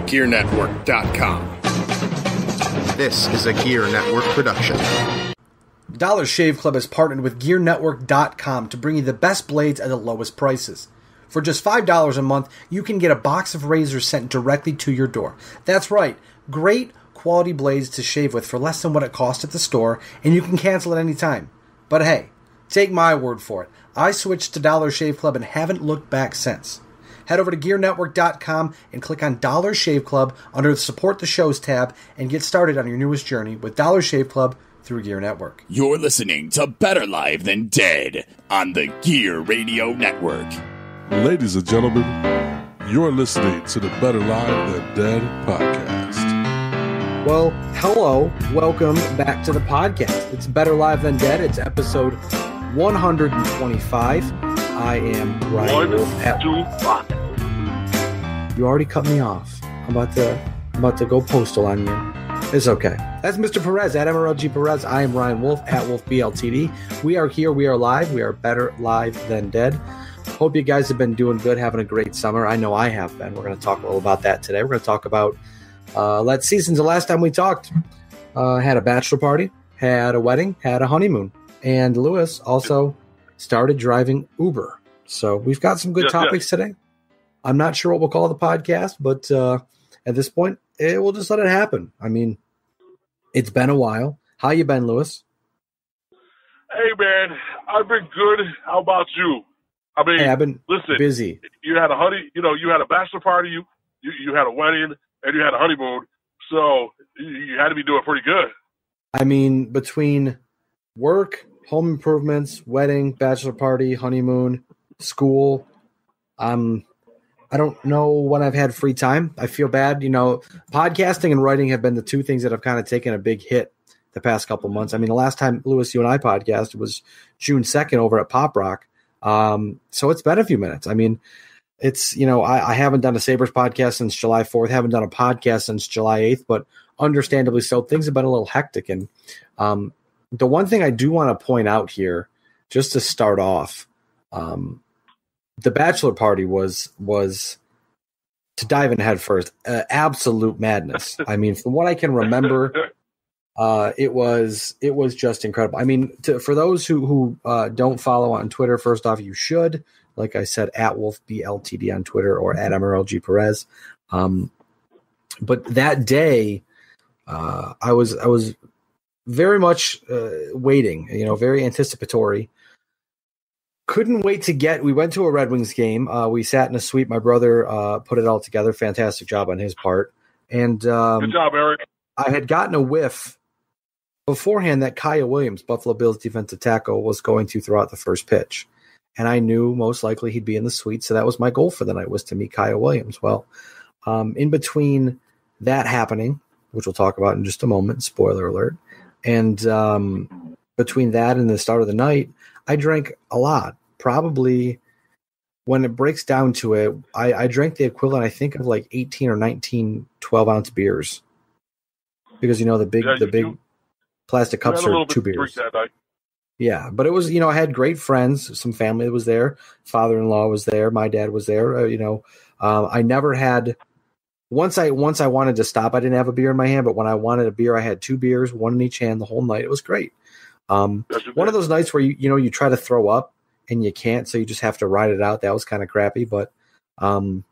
GearNetwork.com. This is a Gear Network production. Dollar Shave Club has partnered with GearNetwork.com to bring you the best blades at the lowest prices. For just $5 a month, you can get a box of razors sent directly to your door. That's right, great quality blades to shave with for less than what it costs at the store, and you can cancel at any time. But hey, take my word for it. I switched to Dollar Shave Club and haven't looked back since. Head over to GearNetwork.com and click on Dollar Shave Club under the Support the Shows tab and get started on your newest journey with Dollar Shave Club through Gear Network. You're listening to Better Live Than Dead on the Gear Radio Network. Ladies and gentlemen, you're listening to the Better Live Than Dead podcast. Well, hello. Welcome back to the podcast. It's Better Live Than Dead. It's episode 125. I am Ryan Wolfe. You already cut me off. I'm about to go postal on you. It's okay. That's Mr. Perez at MRLG Perez. I am Ryan Wolfe at Wolfe BLTD. We are here. We are live. We are better live than dead. Hope you guys have been doing good, having a great summer. I know I have been. We're going to talk a little about that today. We're going to talk about let's see, since the last time we talked. Had a bachelor party, had a wedding, had a honeymoon. And Lewis also started driving Uber. So we've got some good topics today. I'm not sure what we'll call the podcast, but at this point, we'll just let it happen. I mean, it's been a while. How you been, Lewis? Hey, man, I've been good. How about you? I mean, I've been listen, busy. You had you had a bachelor party, you had a wedding, and you had a honeymoon. So you had to be doing pretty good. I mean, between work, home improvements, wedding, bachelor party, honeymoon, school, I don't know when I've had free time. I feel bad. Podcasting and writing have been the two things that have kind of taken a big hit the past couple months. I mean, the last time, Lewis, you and I podcasted was June 2nd over at Pop Rock. So it's been a few minutes. I mean, it's, I haven't done a Sabres podcast since July 4th, haven't done a podcast since July 8th, but understandably so, things have been a little hectic. And the one thing I do want to point out here, just to start off, the bachelor party was to dive in head first, absolute madness. I mean, from what I can remember, it was just incredible. I mean, for those who don't follow on Twitter, first off, you should. Like I said, at Wolfe BLTD on Twitter or at MRLG Perez. But that day, I was very much waiting. Very anticipatory. Couldn't wait to we went to a Red Wings game. We sat in a suite. My brother put it all together. Fantastic job on his part. And good job, Eric. I had gotten a whiff beforehand that Kaya Williams, Buffalo Bills defensive tackle, was going to throw out the first pitch. And I knew most likely he'd be in the suite. So that was my goal for the night, was to meet Kaya Williams. Well, in between that happening, which we'll talk about in just a moment, spoiler alert, and between that and the start of the night, I drank a lot. Probably, when it breaks down to it, I drank the equivalent, I think, of like 18 or 19 12-ounce beers. Because, the big plastic cups are 2 beers. That night. Yeah, but it was, I had great friends. Some family was there. Father-in-law was there. My dad was there. I never had – once I wanted to stop, I didn't have a beer in my hand. But when I wanted a beer, I had 2 beers, one in each hand the whole night. It was great. One of those nights where you try to throw up and you can't, so you just have to ride it out. That was kind of crappy, but I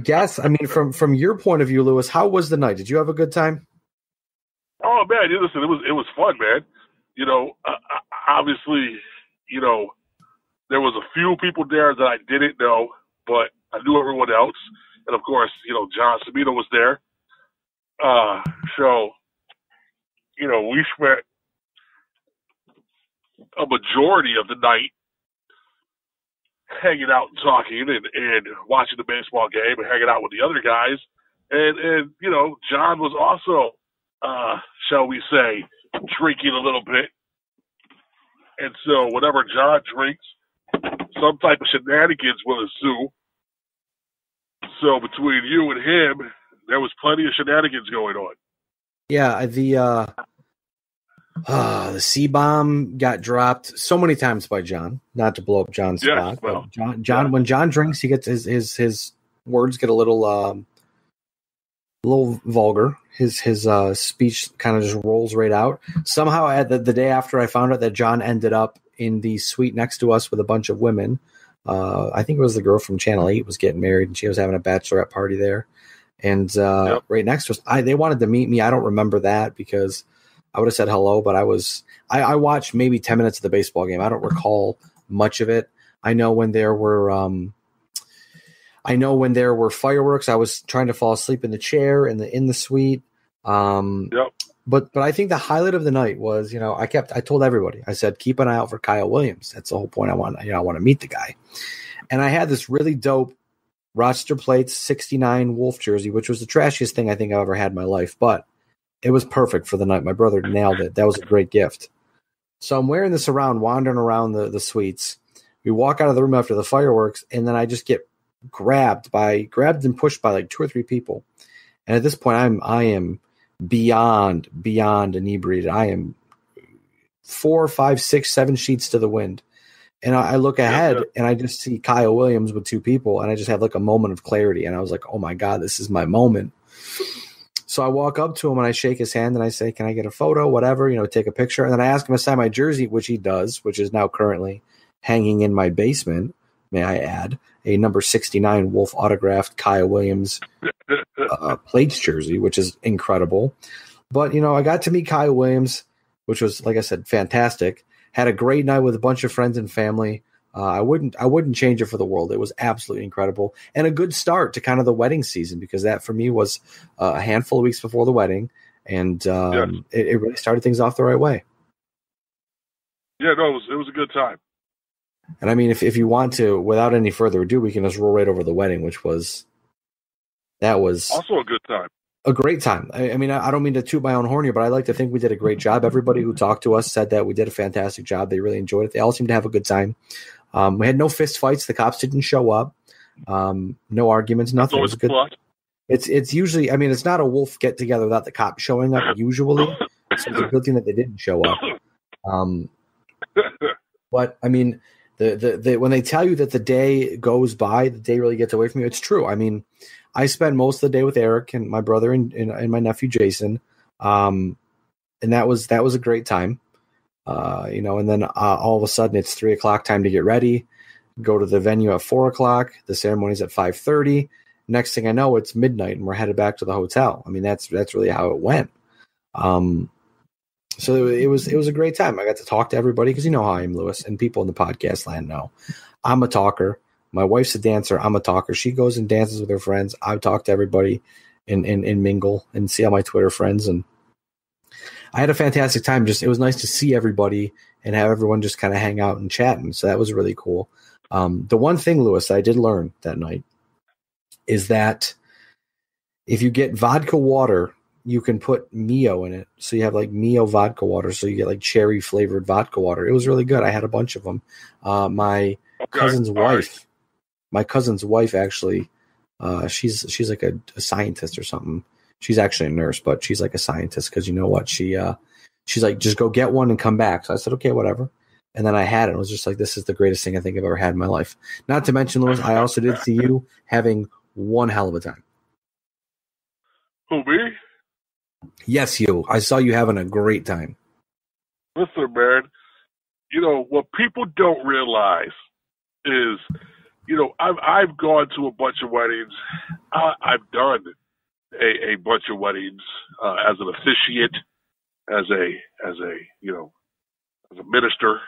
guess, I mean, from your point of view, Lewis, how was the night? Did you have a good time? Oh man, listen, it was fun, man. Obviously, there was a few people there that I didn't know, but I knew everyone else, and of course, John Sabino was there. So. We spent a majority of the night hanging out and talking and watching the baseball game and hanging out with the other guys. And John was also, shall we say, drinking a little bit. And so whenever John drinks, some type of shenanigans will ensue. So between you and him, there was plenty of shenanigans going on. Yeah, the C-bomb got dropped so many times by John. Not to blow up John's spot, well, but John, when John drinks, he gets his words get a little vulgar. His speech kind of just rolls right out. Somehow, at the day after I found out that John ended up in the suite next to us with a bunch of women, I think it was the girl from Channel 8 was getting married, and she was having a bachelorette party there. And right next to us, they wanted to meet me. I don't remember that because I would have said hello, but I watched maybe 10 minutes of the baseball game. I don't recall much of it. I know when there were fireworks, I was trying to fall asleep in the chair in the suite. But I think the highlight of the night was, I told everybody, I said, keep an eye out for Kyle Williams. That's the whole point. I want to meet the guy. And I had this really dope Rochester Plates 69 Wolf jersey, which was the trashiest thing I think I've ever had in my life, but it was perfect for the night. My brother nailed it. That was a great gift. So I'm wearing this around, wandering around the suites. We walk out of the room after the fireworks, and then I just get grabbed and pushed by like 2 or 3 people. And at this point, I am beyond inebriated. I am 4, 5, 6, 7 sheets to the wind. And I look ahead and I just see Kyle Williams with 2 people, and I just have like a moment of clarity. And I was like, oh my God, this is my moment. So I walk up to him and I shake his hand and I say, can I get a photo, whatever, take a picture. And then I ask him to sign my jersey, which he does, which is now currently hanging in my basement, may I add, a number 69 Wolf autographed Kyle Williams plates jersey, which is incredible. But, I got to meet Kyle Williams, which was, like I said, fantastic. Had a great night with a bunch of friends and family. I wouldn't change it for the world. It was absolutely incredible and a good start to kind of the wedding season, because that for me was a handful of weeks before the wedding, and it really started things off the right way. Yeah, no, it was a good time. And I mean, if you want to, without any further ado, we can just roll right over the wedding, which was also a good time. A great time. I mean, I don't mean to toot my own horn here, but I like to think we did a great job. Everybody who talked to us said that we did a fantastic job. They really enjoyed it. They all seemed to have a good time. We had no fist fights. The cops didn't show up. No arguments, nothing. It was good. It's usually, I mean, it's not a wolf get together without the cops showing up usually. So it's a good thing that they didn't show up. But I mean, the when they tell you that the day goes by, the day really gets away from you, it's true. I mean, I spent most of the day with Eric and my brother and my nephew Jason, and that was a great time. And then all of a sudden it's 3:00 time to get ready, go to the venue at 4:00. The ceremony's at 5:30. Next thing I know, it's midnight and we're headed back to the hotel. I mean, that's really how it went. So it was a great time. I got to talk to everybody because you know how I am, Lewis, and people in the podcast land know. I'm a talker. My wife's a dancer. I'm a talker. She goes and dances with her friends. I talk to everybody and mingle and see all my Twitter friends. And I had a fantastic time. It was nice to see everybody and have everyone just kind of hang out and chatting. So that was really cool. The one thing, Lewis, I did learn that night is that if you get vodka water, you can put Mio in it. So you have like Mio vodka water. So you get like cherry flavored vodka water. It was really good. I had a bunch of them. My cousin's wife actually, she's like a scientist or something. She's actually a nurse, but she's like a scientist because you know what? She's like, just go get one and come back. So I said, okay, whatever. And then I had it. It was just like, this is the greatest thing I think I've ever had in my life. Not to mention, Lewis, I also did see you having one hell of a time. Who, me? Yes, you. I saw you having a great time. Listen, man, what people don't realize is, I've gone to a bunch of weddings. I've done a bunch of weddings as an officiant, as a minister,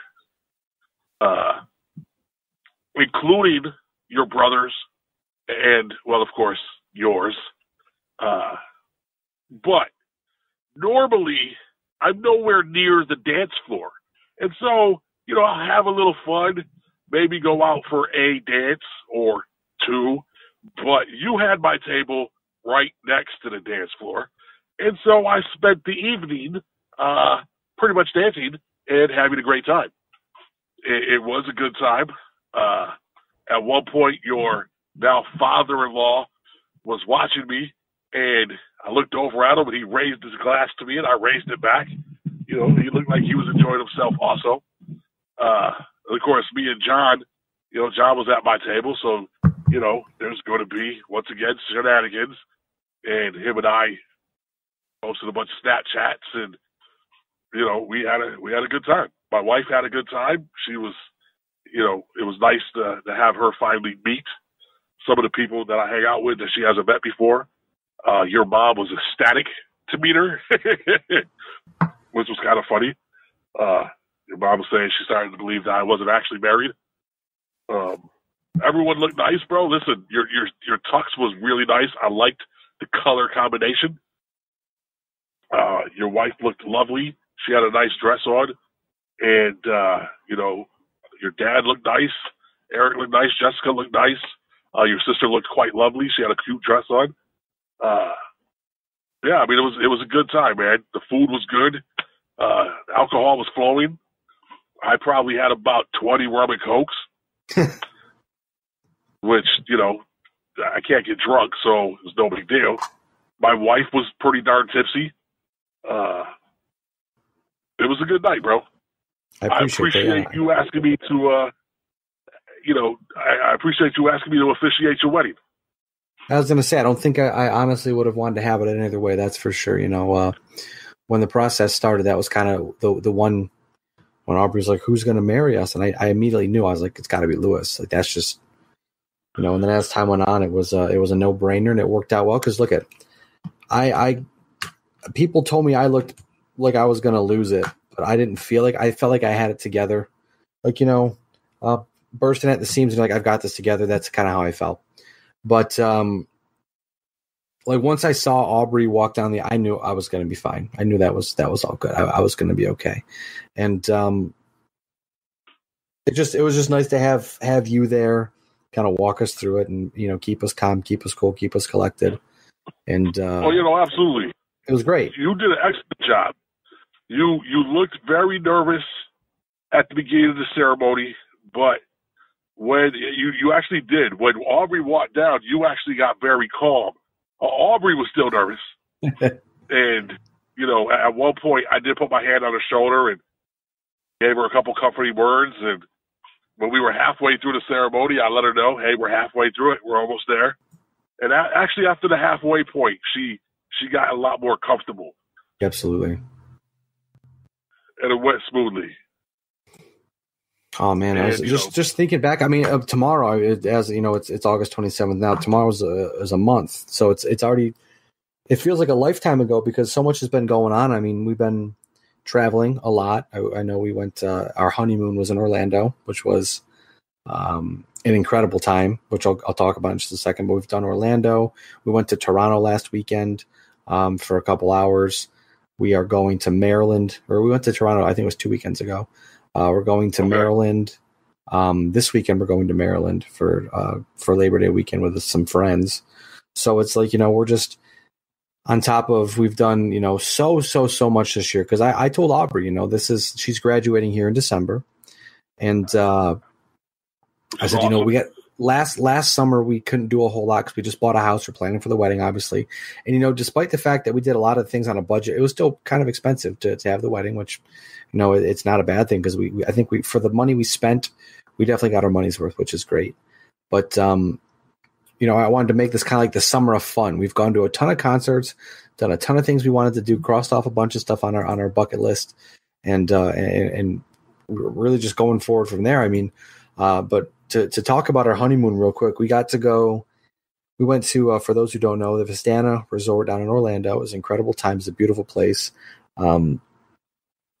including your brothers and, well, of course, yours. But normally I'm nowhere near the dance floor. And so, I'll have a little fun, maybe go out for a dance or two, but you had my table right next to the dance floor. And so I spent the evening pretty much dancing and having a great time. It was a good time. At one point, your now father-in-law was watching me, and I looked over at him, and he raised his glass to me, and I raised it back. He looked like he was enjoying himself also. Of course, me and John, John was at my table, so there's going to be, once again, shenanigans. And him and I posted a bunch of Snapchats, and, we had a good time. My wife had a good time. She was, it was nice to have her finally meet some of the people that I hang out with that she hasn't met before. Your mom was ecstatic to meet her, which was kind of funny. Your mom was saying she started to believe that I wasn't actually married. Everyone looked nice, bro. Listen, your tux was really nice. I liked the color combination. Your wife looked lovely. She had a nice dress on. And, your dad looked nice. Eric looked nice. Jessica looked nice. Your sister looked quite lovely. She had a cute dress on. It was a good time, man. The food was good. Alcohol was flowing. I probably had about 20 rum and cokes, which, I can't get drunk, so it's no big deal. My wife was pretty darn tipsy. It was a good night, bro. I appreciate you asking me to, I appreciate you asking me to officiate your wedding. I was going to say, I don't think I honestly would have wanted to have it any other way. That's for sure. When the process started, that was kind of the one when Aubrey was like, who's going to marry us? And I immediately knew, I was like, it's got to be Lewis. Like, that's just, and then as time went on, it was a no brainer, and it worked out well. Cause look at, people told me I looked like I was going to lose it, but I didn't feel like, I felt like I had it together. Like, bursting at the seams and like, I've got this together. That's kind of how I felt. But, once I saw Aubrey walk down I knew I was going to be fine. I knew that was all good. I was going to be okay. And, it was just nice to have you there, kind of walk us through it and, keep us calm, keep us cool, keep us collected. And, absolutely. It was great. You did an excellent job. You looked very nervous at the beginning of the ceremony, but when you actually did, when Aubrey walked down, you actually got very calm. Aubrey was still nervous. And, at one point I did put my hand on her shoulder and gave her a couple comforting words. And when we were halfway through the ceremony, I let her know, hey, we're halfway through it. We're almost there. And actually after the halfway point, she got a lot more comfortable. Absolutely. And it went smoothly. Oh man, I was just thinking back. I mean, tomorrow, it's August 27th now. Tomorrow is a month, so it's already. It feels like a lifetime ago because so much has been going on. I mean, we've been traveling a lot. I know we went. Our honeymoon was in Orlando, which was an incredible time, which I'll talk about in just a second. But we've done Orlando. We went to Toronto last weekend for a couple hours. We are going to Maryland, or we went to Toronto. I think it was 2 weekends ago. We're going to Maryland. This weekend we're going to Maryland for Labor Day weekend with some friends. So it's like, we're just on top of, we've done, so much this year. Cause I told Aubrey, she's graduating here in December. And I said, awesome. We got last summer, we couldn't do a whole lot because we just bought a house. We're planning for the wedding, obviously. And, despite the fact that we did a lot of things on a budget, it was still kind of expensive to have the wedding, which, it's not a bad thing because I think for the money we spent, we definitely got our money's worth, which is great. But, I wanted to make this kind of like the summer of fun. We've gone to a ton of concerts, done a ton of things we wanted to do, crossed off a bunch of stuff on our bucket list, and we're really just going forward from there. I mean, but to talk about our honeymoon real quick, we went to, for those who don't know, the Vistana Resort down in Orlando. It was an incredible time. It's a beautiful place.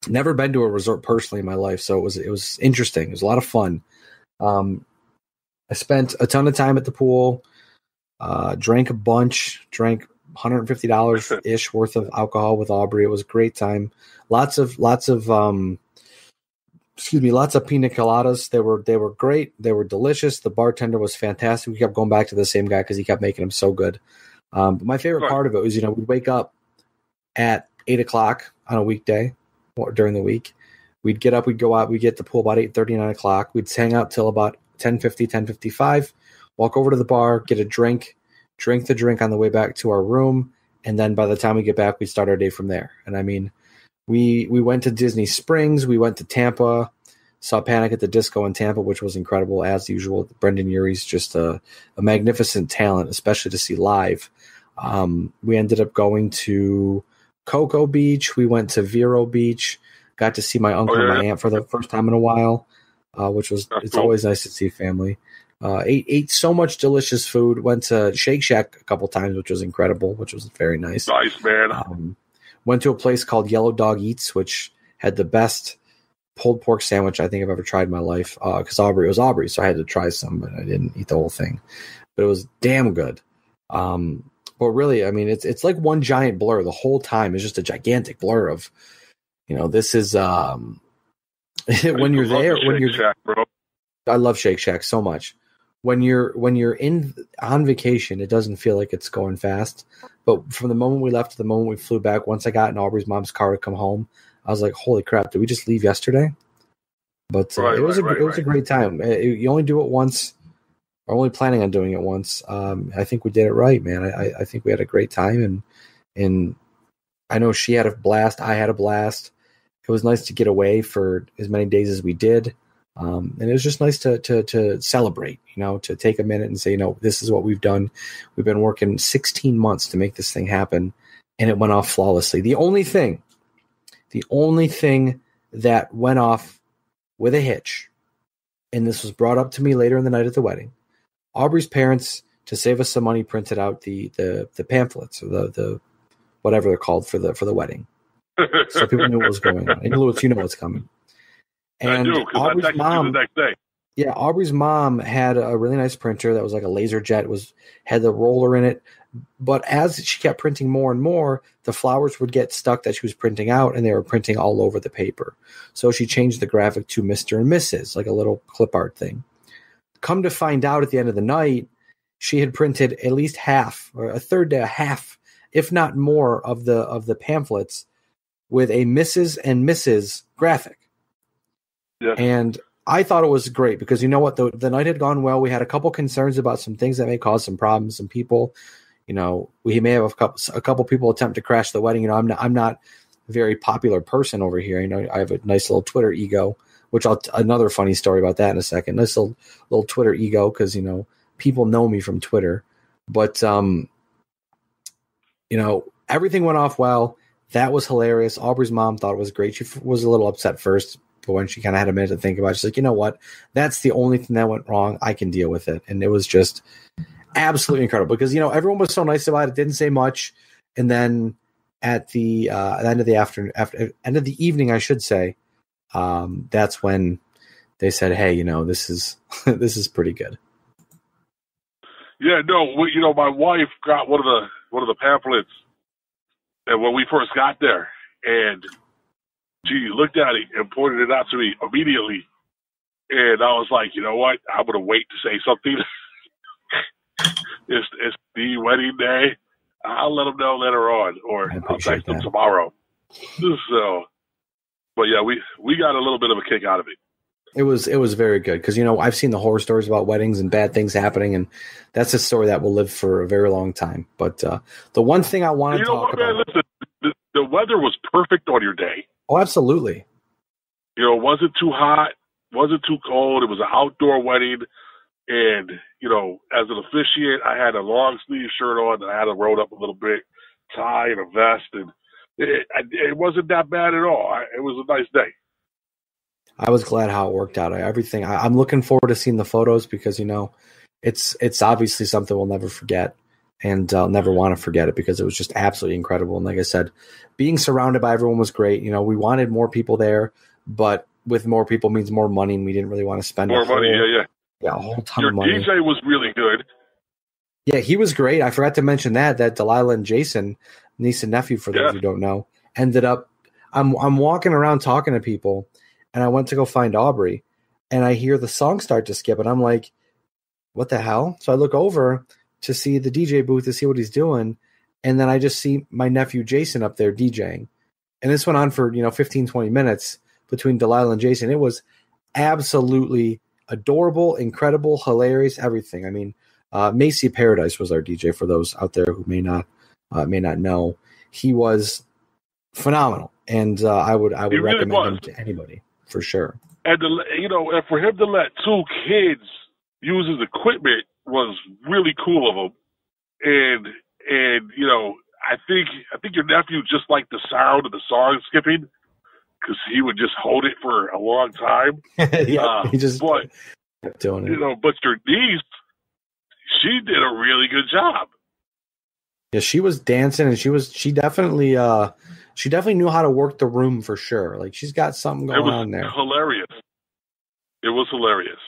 Never been to a resort personally in my life, so it was interesting. It was a lot of fun. I spent a ton of time at the pool, drank a bunch, drank $150 ish worth of alcohol with Aubrey. It was a great time. Lots of pina coladas. They were great. They were delicious. The bartender was fantastic. We kept going back to the same guy because he kept making them so good. But my favorite part of it was, we'd wake up at 8:00 on a weekday or during the week. We'd get up, we'd go out, we'd get to the pool about 8:30, 9 o'clock. We'd hang out till about 10:50, 10:55, walk over to the bar, get a drink the drink on the way back to our room. And then by the time we get back, we start our day from there. And I mean, we went to Disney Springs. We went to Tampa, Saw Panic at the Disco in Tampa, which was incredible as usual. Brendan Urie's just a magnificent talent, especially to see live. We ended up going to Cocoa Beach. We went to Vero Beach. Got to see my uncle and my aunt for the first time in a while, which was cool. Always nice to see family. Ate so much delicious food. Went to Shake Shack a couple times, which was incredible, which was very nice. Nice, man. Went to a place called Yellow Dog Eats, which had the best pulled pork sandwich I think I've ever tried in my life. Because it was Aubrey, so I had to try some, but I didn't eat the whole thing. But it was damn good. But really, I mean, it's like one giant blur the whole time. It's just a gigantic blur of, this is when you're there. When you're, Shack, bro. I love Shake Shack so much. When you're on vacation, it doesn't feel like it's going fast. But from the moment we left to the moment we flew back, once I got in Aubrey's mom's car to come home, I was like, "Holy crap! Did we just leave yesterday?" But it was a great time. You only do it once. We're only planning on doing it once. I think we did it right, man. I think we had a great time, and I know she had a blast. I had a blast. It was nice to get away for as many days as we did. And it was just nice to celebrate, to take a minute and say, this is what we've done. We've been working 16 months to make this thing happen, and it went off flawlessly. The only thing that went off with a hitch, and this was brought up to me later in the night at the wedding, Aubrey's parents, to save us some money, printed out the pamphlets, or the whatever they're called for the wedding, so people knew what was going on. And Louis, you know what's coming. And I do, because I texted you the next day. Yeah, Aubrey's mom had a really nice printer that was like a LaserJet, had the roller in it. But as she kept printing more and more, the flowers would get stuck that she was printing out, and they were printing all over the paper. So she changed the graphic to Mr. and Mrs., like a little clip art thing. Come to find out at the end of the night, she had printed at least half, or a third to a half, if not more, of the pamphlets with a Mrs. and Mrs. graphic. Yeah. And I thought it was great because you know what? The night had gone well. We had a couple concerns about some things that may cause some problems. Some people, we may have a couple people attempt to crash the wedding. I'm not a very popular person over here. I have a nice little Twitter ego, which another funny story about that in a second. Nice little Twitter ego because people know me from Twitter. But everything went off well. That was hilarious. Aubrey's mom thought it was great. She was a little upset first. But when she kind of had a minute to think about it, she's like, you know what? That's the only thing that went wrong. I can deal with it. And it was just absolutely incredible because, everyone was so nice about it, didn't say much. And then at the end of the afternoon, end of the evening, I should say, that's when they said, hey, this is pretty good. Yeah, no, my wife got one of the pamphlets and when we first got there, and she looked at it and pointed it out to me immediately. And I was like, you know what? I'm going to wait to say something. It's the wedding day. I'll let them know later on, or I'll text them tomorrow. So, but yeah, we got a little bit of a kick out of it. It was very good because, I've seen the horror stories about weddings and bad things happening, and that's a story that will live for a very long time. But the one thing I want to talk about... Man, listen, the weather was perfect on your day. Oh, absolutely. It wasn't too hot, wasn't too cold. It was an outdoor wedding. And, as an officiant, I had a long sleeve shirt on and I had it rolled up a little bit, tie and a vest. And it wasn't that bad at all. It was a nice day. I was glad how it worked out. I'm looking forward to seeing the photos because, it's obviously something we'll never forget. And I'll never want to forget it because it was just absolutely incredible. And like I said, being surrounded by everyone was great. We wanted more people there, but with more people means more money, and we didn't really want to spend more money. Yeah, a whole ton of money. Your DJ was really good. Yeah, he was great. I forgot to mention that Delilah and Jason, niece and nephew, for those who don't know, ended up. I'm walking around talking to people, and I went to go find Aubrey, and I hear the song start to skip, and I'm like, "What the hell?" So I look over to see the DJ booth to see what he's doing. And then I just see my nephew Jason up there DJing. And this went on for, 15, 20 minutes between Delilah and Jason. It was absolutely adorable, incredible, hilarious, everything. I mean, Macy Paradise was our DJ for those out there who may not know. He was phenomenal. And I would recommend him to anybody for sure. And and for him to let two kids use his equipment was really cool of him. And I think your nephew just liked the sound of the song skipping because he would just hold it for a long time. Yeah, he just kept doing it. But your niece, she did a really good job. Yeah, she was dancing, and she definitely knew how to work the room for sure. Like, she's got something going on there. Hilarious. It was hilarious.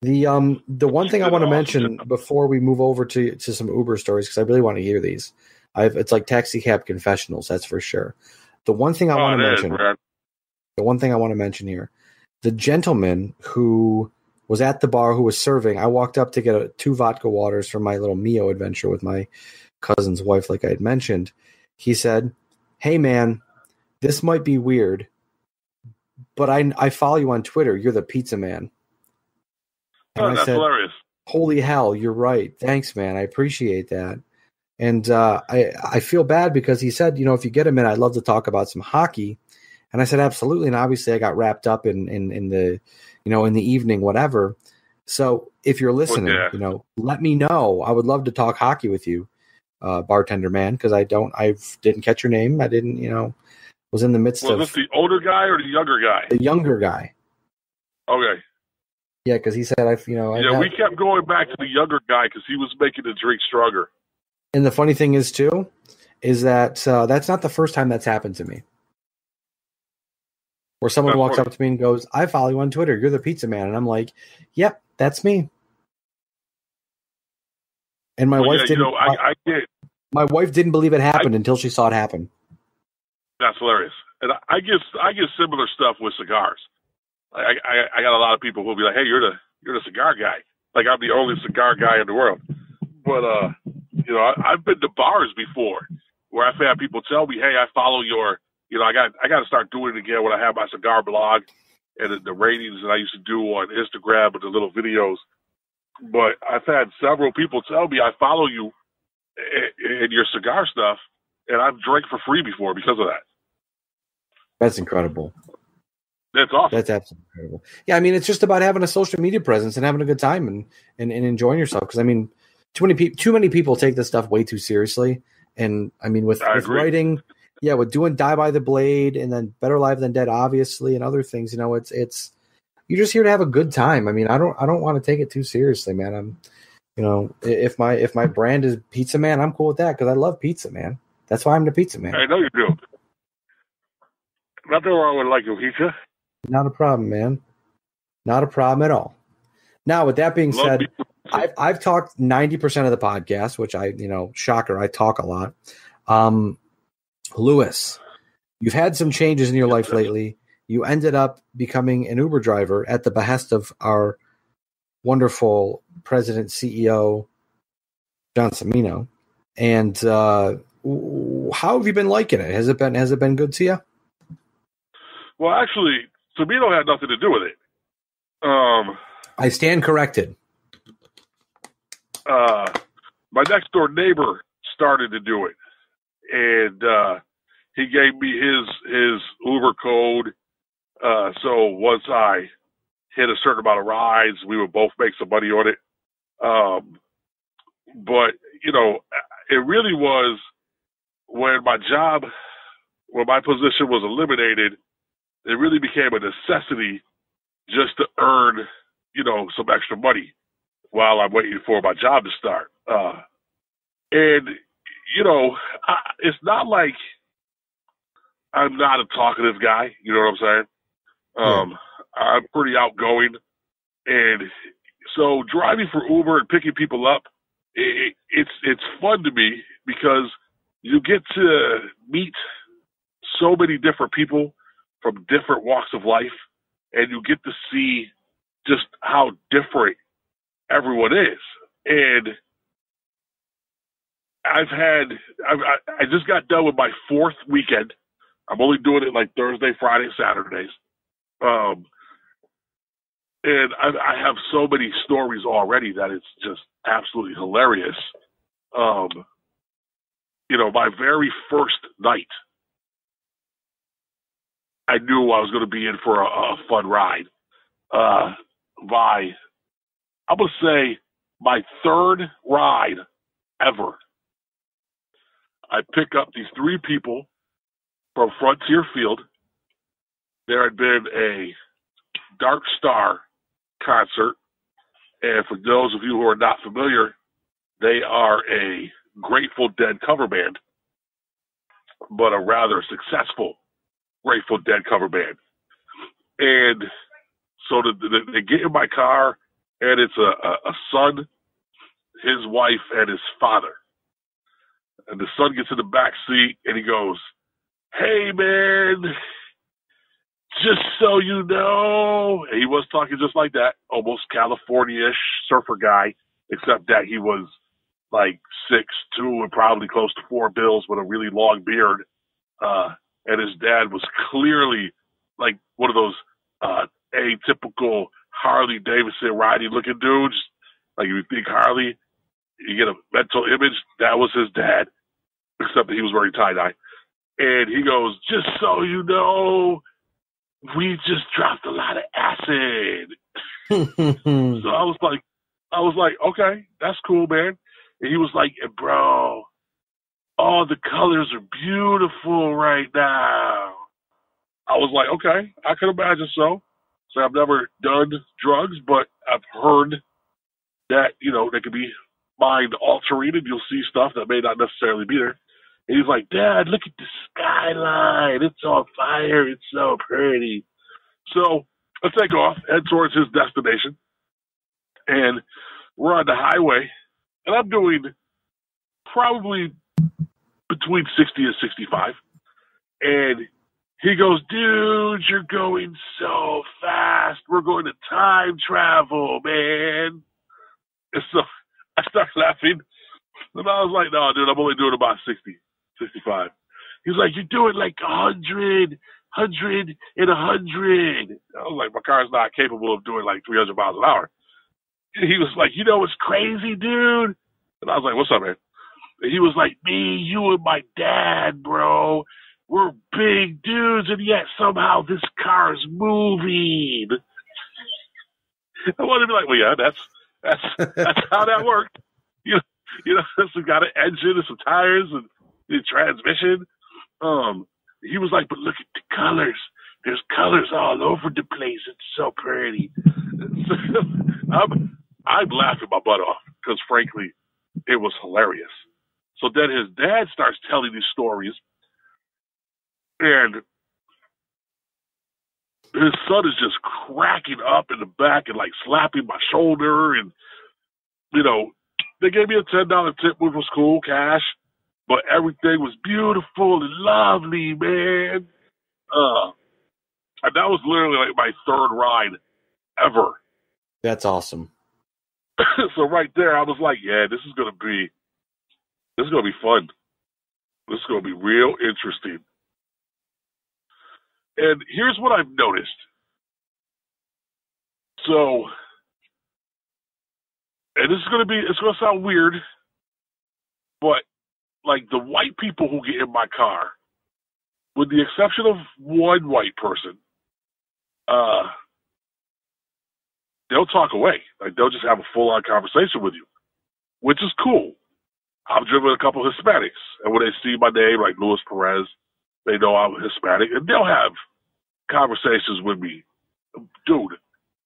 The one thing I want to mention before we move over to some Uber stories, because I really want to hear these. It's like taxi cab confessionals, that's for sure. The one thing I want to mention here, the gentleman who was at the bar who was serving, I walked up to get 2 vodka waters for my little Mio adventure with my cousin's wife, like I had mentioned. He said, "Hey man, this might be weird, but I follow you on Twitter. You're the pizza man." And that's hilarious. "Holy hell, you're right. Thanks, man. I appreciate that." And I feel bad because he said, if you get a minute, I'd love to talk about some hockey. And I said, absolutely. And obviously I got wrapped up in the, in the evening, whatever. So if you're listening, let me know. I would love to talk hockey with you, bartender man, because I didn't catch your name. I didn't, was in the midst of. Was this the older guy or the younger guy? The younger guy. Okay. Yeah, because he said, we kept going back to the younger guy because he was making the drink stronger. And the funny thing is, too, is that that's not the first time that's happened to me. Where someone walks up to me and goes, "I follow you on Twitter. You're the pizza man." And I'm like, "Yep, that's me." And my wife didn't. My wife didn't believe it happened until she saw it happen. That's hilarious. And I get similar stuff with cigars. I got a lot of people who'll be like, "Hey, you're the cigar guy." Like I'm the only cigar guy in the world. But I've been to bars before where I've had people tell me, "Hey, I follow your." I got to start doing it again when I have my cigar blog and the ratings that I used to do on Instagram with the little videos. But I've had several people tell me I follow you in your cigar stuff, and I've drank for free before because of that. That's incredible. That's awesome. That's absolutely incredible. Yeah, I mean, it's just about having a social media presence and having a good time and enjoying yourself. Because I mean, too many people take this stuff way too seriously. And I mean, with writing. Yeah, with doing Die by the Blade and then Better Live Than Dead, obviously, and other things, it's you're just here to have a good time. I mean, I don't want to take it too seriously, man. I'm, if my brand is Pizza Man, I'm cool with that because I love pizza, man. That's why I'm the pizza man. I know you do. Nothing wrong with liking pizza. Not a problem, man. Not a problem at all. Now, with that being said, I've talked 90% of the podcast, which shocker, I talk a lot. Lewis, you've had some changes in your life lately. You ended up becoming an Uber driver at the behest of our wonderful president, CEO, John Cimino. And how have you been liking it? Has it been good to you? Well, actually, Cimino had nothing to do with it. I stand corrected. My next door neighbor started to do it. And he gave me his Uber code. So once I hit a certain amount of rides, we would both make some money on it. But it really was when my position was eliminated, it really became a necessity just to earn, some extra money while I'm waiting for my job to start. It's not like I'm not a talkative guy. You know what I'm saying? I'm pretty outgoing. And so driving for Uber and picking people up, it's fun to me because you get to meet so many different people from different walks of life, and you get to see just how different everyone is. And I just got done with my 4th weekend. I'm only doing it like Thursday, Friday, Saturdays. And I have so many stories already that it's just absolutely hilarious. My very first night, I knew I was going to be in for a fun ride. by, I'm going to say, my third ride ever. I pick up these 3 people from Frontier Field. There had been a Dark Star concert, and for those of you who are not familiar, they are a Grateful Dead cover band, but a rather successful Grateful Dead cover band. And so they get in my car, and it's a son, his wife, and his father. And the son gets in the back seat, and he goes, "Hey, man, just so you know," and he was talking just like that, almost California-ish surfer guy, except that he was like 6'2" and probably close to 4 bills with a really long beard. And his dad was clearly like one of those atypical Harley Davidson riding looking dudes. Like if you think Harley, you get a mental image. That was his dad, except that he was wearing tie-dye. And he goes, "Just so you know, we just dropped a lot of acid." So I was like, okay, that's cool, man. And he was like, "Bro, all the colors are beautiful right now." I was like, okay, I can imagine so. So I've never done drugs, but I've heard that, they could be mind altering and you'll see stuff that may not necessarily be there. And he's like, "Dad, look at the skyline. It's on fire. It's so pretty." So I take off, head towards his destination. And we're on the highway. And I'm doing probably between 60 and 65. And he goes, "Dude, you're going so fast. We're going to time travel, man." And so I start laughing. And I was like, "No, dude, I'm only doing about 60, 65. He's like, "You're doing like 100, 100, and 100. I was like, "My car's not capable of doing like 300 miles an hour." And he was like, "You know what's crazy, dude?" And I was like, "What's up, man?" And he was like, "Me, you, and my dad, bro. We're big dudes, and yet somehow this car's moving." I wanted to be like, "Well, yeah, that's how that worked." It's got an engine and some tires and the transmission. He was like, "But look at the colors. There's colors all over the place. It's so pretty." So, I'm laughing my butt off because, frankly, it was hilarious. So then his dad starts telling these stories, and his son is just cracking up in the back and like slapping my shoulder. And, they gave me a $10 tip, which was cool, cash, but everything was beautiful and lovely, man. And that was literally like my third ride ever. That's awesome. So right there, I was like, yeah, this is gonna be fun. This is gonna be real interesting. And here's what I've noticed. So, and it's gonna sound weird, but like the white people who get in my car, with the exception of one white person, they'll talk away. Like they'll just have a full-on conversation with you, which is cool. I've driven a couple of Hispanics, and when they see my name, like Luis Perez, they know I'm Hispanic, and they'll have conversations with me. Dude,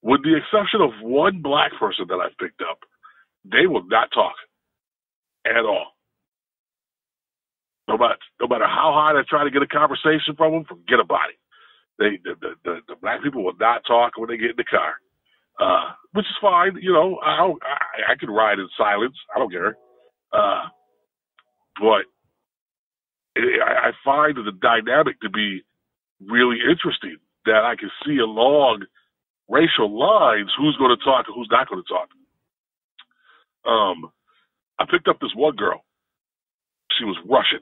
with the exception of one black person that I've picked up, they will not talk at all. No matter how hard I try to get a conversation from them, forget about it. The black people will not talk when they get in the car, which is fine. I can ride in silence. I don't care. But I find the dynamic to be really interesting, that I can see along racial lines who's going to talk and who's not going to talk. I picked up this one girl. She was Russian.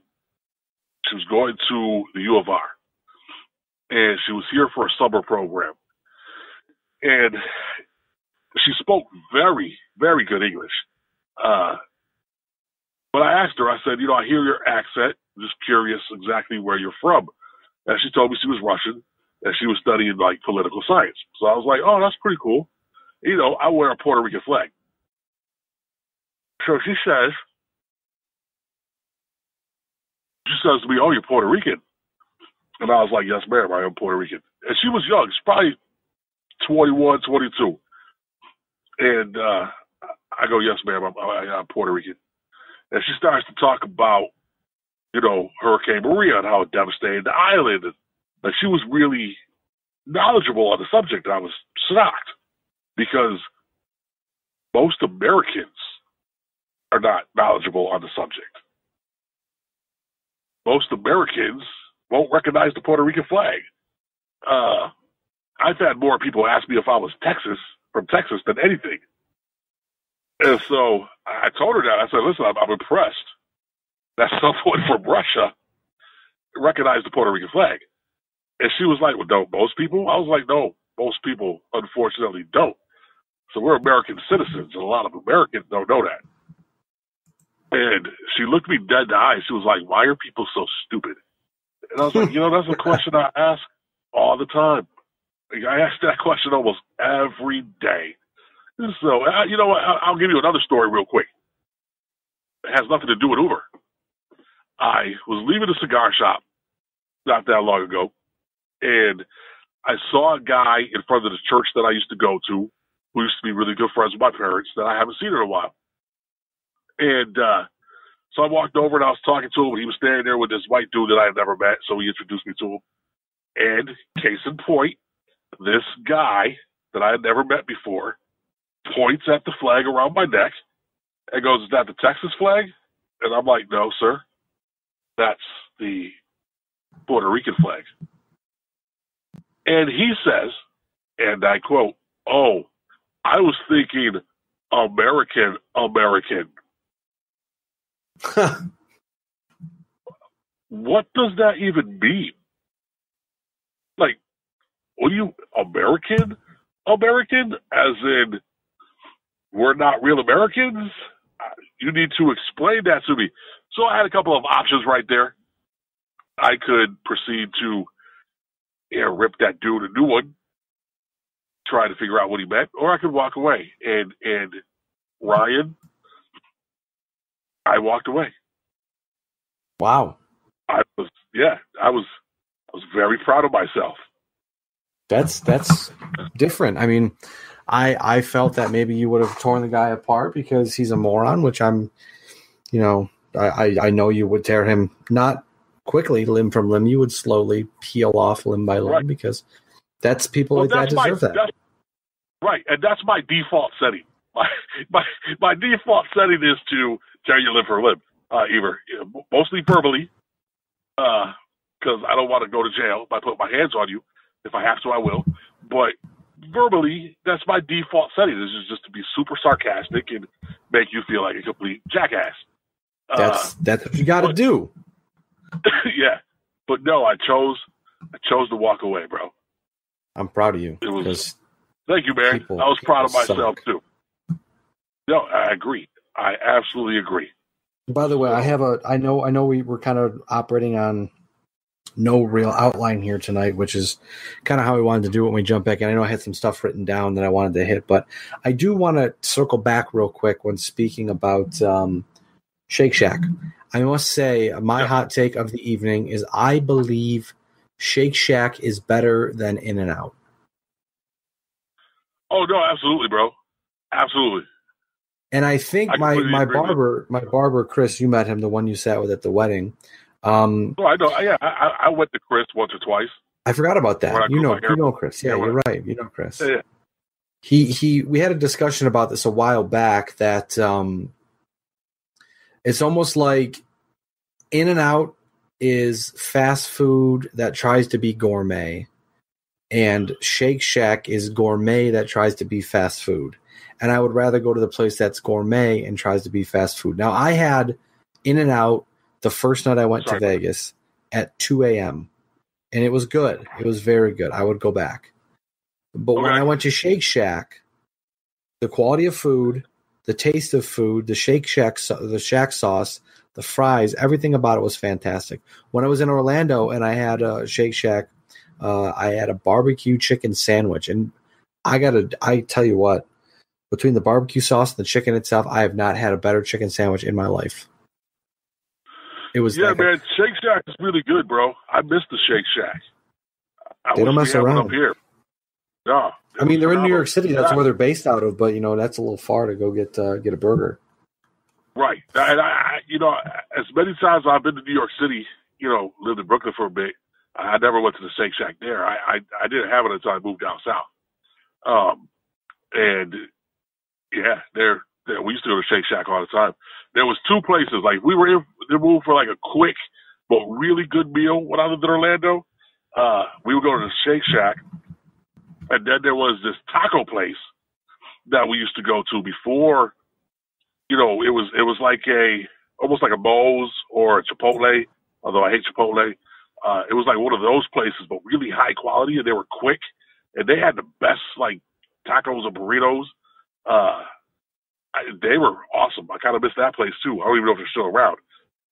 She was going to the U of R. And she was here for a summer program. And she spoke very, very good English. But I asked her, I said, I hear your accent. I'm just curious exactly where you're from. And she told me she was Russian. and she was studying like political science. So I was like, oh, that's pretty cool. You know, I wear a Puerto Rican flag. So she says to me, oh, you're Puerto Rican. And I was like, yes, ma'am, I am Puerto Rican. And she was young. She's probably 21, 22. And I go, yes, ma'am, I'm Puerto Rican. And she starts to talk about, you know, Hurricane Maria and how it devastated the island. And like, she was really knowledgeable on the subject. And I was shocked because most Americans are not knowledgeable on the subject. Most Americans won't recognize the Puerto Rican flag. I've had more people ask me if I was from Texas than anything. And so I told her that. I said, listen, I'm impressed that someone from Russia recognized the Puerto Rican flag. And she was like, well, don't most people? I was like, no, most people, unfortunately, don't. So we're American citizens, and a lot of Americans don't know that. And she looked me dead in the eye. She was like, why are people so stupid? And I was like, you know, that's a question I ask all the time. Like, I ask that question almost every day. So, you know what? I'll give you another story real quick. It has nothing to do with Uber. I was leaving a cigar shop not that long ago, and I saw a guy in front of the church that I used to go to, who used to be really good friends with my parents, that I haven't seen in a while. And so I walked over and I was talking to him, and he was standing there with this white dude that I had never met, so he introduced me to him. And case in point, this guy that I had never met before points at the flag around my neck and goes, is that the Texas flag? And I'm like, no, sir. That's the Puerto Rican flag. And he says, and I quote, oh, I was thinking American. What does that even mean? Like, what do you, American? As in, we're not real Americans? You need to explain that to me. So I had a couple of options right there. I could proceed to rip that dude a new one, try to figure out what he meant, or I could walk away. And Ryan, I walked away. Wow. I was very proud of myself. That's different. I mean, I felt that maybe you would have torn the guy apart because he's a moron, which I'm, you know, I know you would tear him not quickly limb from limb. You would slowly peel off limb by limb, right? Because that's people like that deserve that. Right, and that's my default setting. My default setting is to tear you limb for limb, either mostly verbally, because I don't want to go to jail by putting my hands on you. If I have to, I will. But verbally, that's my default setting. This is just to be super sarcastic and make you feel like a complete jackass. That's what you got to do. Yeah, but no, I chose to walk away, bro. I'm proud of you. Thank you, man. I was proud of myself too. No, I agree. I absolutely agree. By the way, I know we were kind of operating on no real outline here tonight, which is kind of how we wanted to do it when we jump back in. I know I had some stuff written down that I wanted to hit, but I do want to circle back real quick when speaking about Shake Shack. I must say my hot take of the evening is I believe Shake Shack is better than In-N-Out. Oh, no, absolutely, bro. Absolutely. And I think my barber, Chris, you met him, the one you sat with at the wedding. I know. Yeah, I went to Chris once or twice. I forgot about that. You know Chris. Yeah, you're right. You know Chris. Yeah. We had a discussion about this a while back that it's almost like In-N-Out is fast food that tries to be gourmet, and Shake Shack is gourmet that tries to be fast food. And I would rather go to the place that's gourmet and tries to be fast food. Now, I had In-N-Out the first night I went to Vegas at 2 a.m., and it was good. It was very good. I would go back. But when I went to Shake Shack, the quality of food, the taste of food, the Shake Shack sauce, the fries, everything about it was fantastic. When I was in Orlando and I had a Shake Shack, I had a barbecue chicken sandwich, and I tell you what, between the barbecue sauce and the chicken itself, I have not had a better chicken sandwich in my life. It was man. Shake Shack is really good, bro. I miss the Shake Shack. They don't mess around up here. No, I mean they're in New York City. That's where they're based out of, but that's a little far to go get a burger. Right, and I as many times I've been to New York City, lived in Brooklyn for a bit, I never went to the Shake Shack there. I didn't have it until I moved down south. And yeah, we used to go to Shake Shack all the time. There was two places, like we were in the mood for like a quick but really good meal when I lived in Orlando. We would go to the Shake Shack, and then there was this taco place that we used to go to before. It was like almost like a Moe's or a Chipotle, although I hate Chipotle. It was like one of those places, but really high quality, and they were quick, and they had the best like tacos and burritos. They were awesome. I kind of miss that place too. I don't even know if they're still around.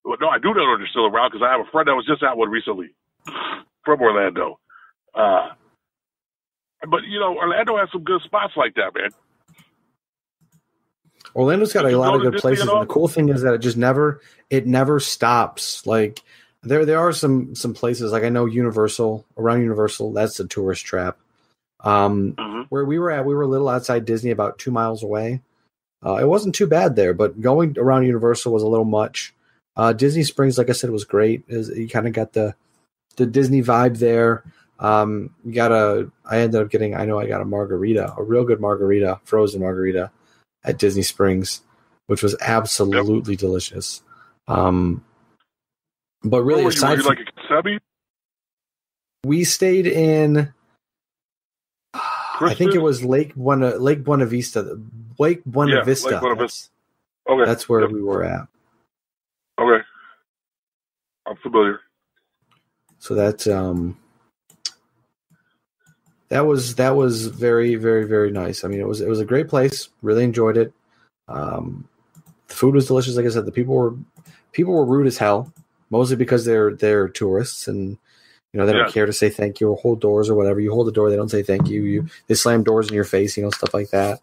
But no, I do know they're still around because I have a friend that was just at one recently from Orlando. But Orlando has some good spots like that, man. Orlando's got a lot of good places, and the cool thing is that it never stops. Like there are some places, like I know around Universal, that's a tourist trap. Where we were a little outside Disney, about 2 miles away. It wasn't too bad there, but going around Universal was a little much. Disney Springs, like I said, was great. You kind of got the Disney vibe there. I ended up getting, I got a margarita, a real good margarita, frozen margarita at Disney Springs, which was absolutely delicious. But really, aside from, like a Kissimmee? We stayed in, I think it was Lake Buena Vista. Lake Buena Vista. Okay. That's where we were at. Okay. I'm familiar. So that was very, very, very nice. I mean, it was a great place. Really enjoyed it. The food was delicious. Like I said, the people were rude as hell, mostly because they're tourists and they don't care to say thank you or hold doors or whatever. You hold the door, they don't say thank you. They slam doors in your face, stuff like that.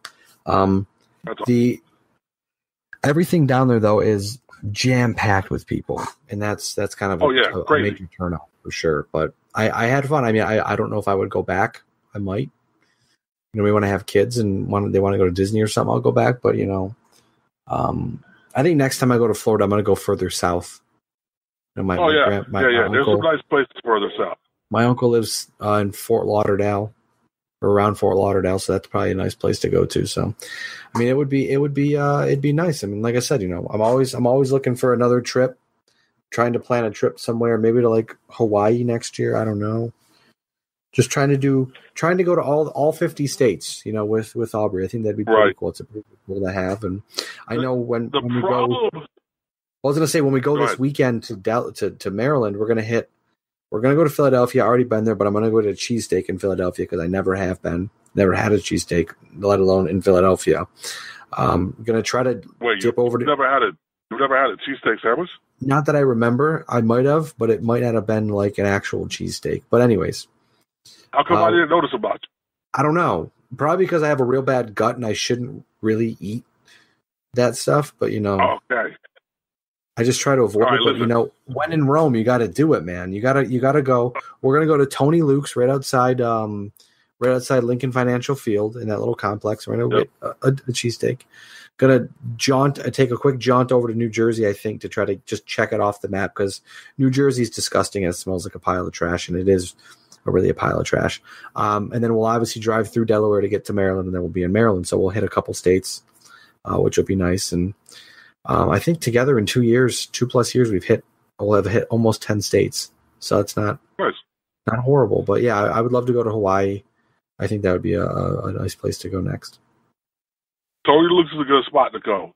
Everything down there though is jam packed with people, and that's kind of a major turnout for sure. But I had fun. I mean, I don't know if I would go back. I might. We want to have kids and they want to go to Disney or something. I'll go back, but I think next time I go to Florida, I'm going to go further south. My There's some nice places further south. My uncle lives in Fort Lauderdale, or around Fort Lauderdale, so that's probably a nice place to go to. So, I mean, it'd be nice. I mean, like I said, I'm always looking for another trip, trying to plan a trip somewhere, maybe to like Hawaii next year. I don't know. Just trying to go to all 50 states, with Aubrey. I think that'd be pretty cool. It's a pretty cool to have. And I know when we go. I was going to say, when we go this weekend to Maryland, we're going to go to Philadelphia. I've already been there, but I'm going to go to a cheesesteak in Philadelphia because I never have been. Never had a cheesesteak, let alone in Philadelphia. I'm going to try to dip over to. You've never had a cheesesteak sandwich? Not that I remember. I might have, but it might not have been like an actual cheesesteak. But anyways. How come I didn't notice about you? I don't know. Probably because I have a real bad gut and I shouldn't really eat that stuff. But, Okay. I just try to avoid it, but when in Rome, you got to do it, man. You got to go. We're gonna go to Tony Luke's right outside Lincoln Financial Field in that little complex. We're gonna get a cheesesteak. Gonna take a quick jaunt over to New Jersey, I think, to try to just check it off the map because New Jersey's disgusting and it smells like a pile of trash, and it is really a pile of trash. And then we'll obviously drive through Delaware to get to Maryland, and then we'll be in Maryland. So we'll hit a couple states, which will be nice. And I think together in 2 years, 2+ years, we'll have hit almost 10 states. So it's not horrible. But yeah, I would love to go to Hawaii. I think that would be a nice place to go next. Tony Luke's is a good spot to go.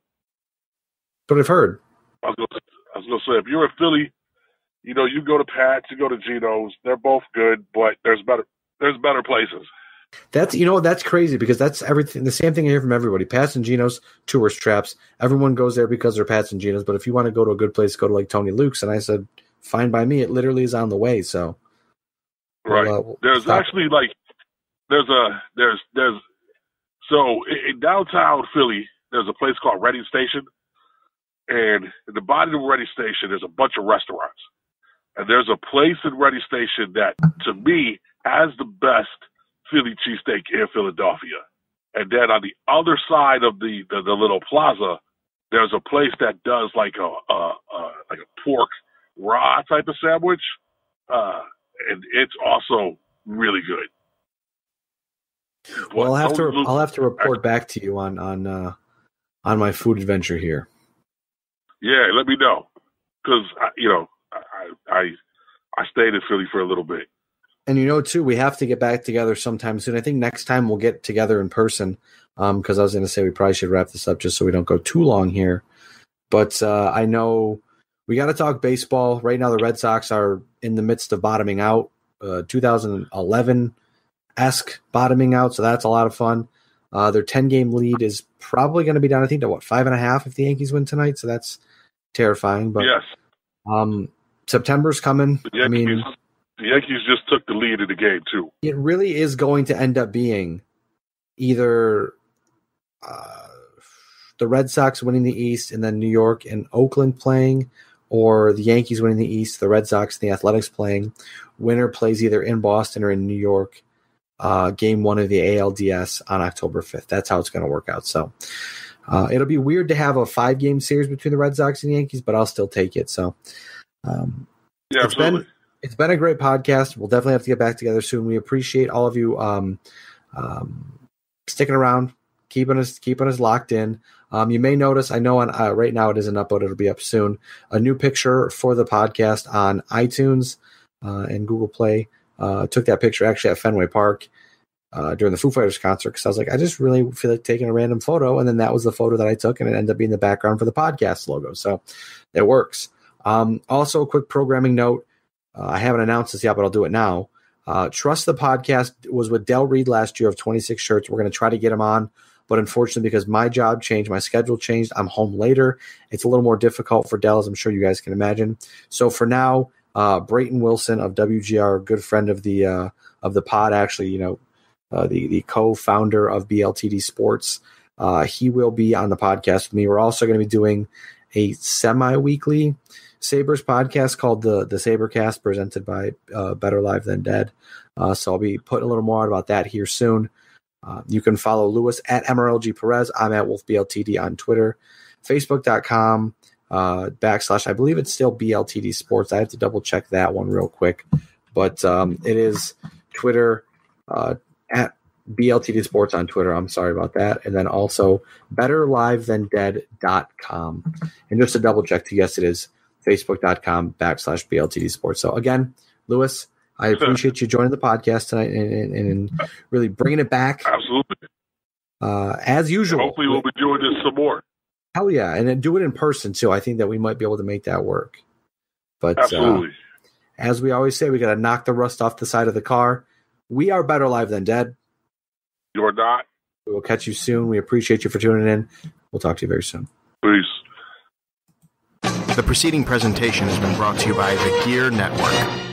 But I've heard. I was going to say, if you're in Philly, you go to Pat's, you go to Geno's. They're both good, but there's better places. That's crazy because that's everything. The same thing I hear from everybody. Pat's and Geno's, tourist traps. Everyone goes there because they're Pat's and Geno's. But if you want to go to a good place, go to like Tony Luke's. And I said, fine by me. It literally is on the way. So Right. There's stop. actually like so in downtown Philly, there's a place called Reading Station, and in the bottom of Reading Station, there's a bunch of restaurants, and there's a place in Reading Station that, to me, has the best Philly cheesesteak in Philadelphia. And then on the other side of the little plaza, there's a place that does like a pork raw type of sandwich, and it's also really good. Well, I'll have to report back to you on my food adventure here. Yeah, let me know, because I stayed in Philly for a little bit. And too, we have to get back together sometime soon. I think next time we'll get together in person. Because I was going to say we probably should wrap this up just so we don't go too long here. But I know we got to talk baseball. Right now, the Red Sox are in the midst of bottoming out, 2011-esque bottoming out. So that's a lot of fun. Their 10-game lead is probably going to be down, I think, to 5.5 if the Yankees win tonight. So that's terrifying. But yes. September's coming. The Yankees just took the lead in the game, too. It really is going to end up being either the Red Sox winning the East and then New York and Oakland playing, or the Yankees winning the East, the Red Sox and the Athletics playing. Winner plays either in Boston or in New York, game 1 of the ALDS on October 5th. That's how it's going to work out. So it'll be weird to have a 5-game series between the Red Sox and the Yankees, but I'll still take it. So yeah, absolutely. It's been a great podcast. We'll definitely have to get back together soon. We appreciate all of you sticking around, keeping us locked in. You may notice, I know on right now it isn't uploaded, it'll be up soon, a new picture for the podcast on iTunes and Google Play. Took that picture actually at Fenway Park during the Foo Fighters concert because I was like, I just really feel like taking a random photo, and then that was the photo that I took, and it ended up being the background for the podcast logo. So it works. Also, a quick programming note. I haven't announced this yet, but I'll do it now. Trust the Podcast was with Del Reed last year of 26 Shirts. We're going to try to get him on, but unfortunately, because my job changed, my schedule changed, I'm home later. It's a little more difficult for Del, as I'm sure you guys can imagine. So for now, Brayton Wilson of WGR, good friend of the pod, actually, the co-founder of BLTD Sports, he will be on the podcast with me. We're also going to be doing a semi-weekly Sabres podcast called the Sabercast, presented by Better Live Than Dead. So I'll be putting a little more out about that here soon. You can follow Lewis at MRLG Perez. I'm at WolfBLTD on Twitter. Facebook.com / I believe it's still BLTD Sports. I have to double check that one real quick. But it is Twitter at BLTD Sports on Twitter. I'm sorry about that. And then also betterlivethandead.com. And just to double check, yes, it is Facebook.com / BLTD Sports. So again, Lewis, I appreciate you joining the podcast tonight and really bringing it back. Absolutely. As usual. Hopefully we'll be doing this some more. Hell yeah. And then do it in person too. I think that we might be able to make that work. But absolutely. As we always say, we got to knock the rust off the side of the car. We are Better Live Than Dead. You're not. We will catch you soon. We appreciate you for tuning in. We'll talk to you very soon. Peace. The preceding presentation has been brought to you by the Gear Network.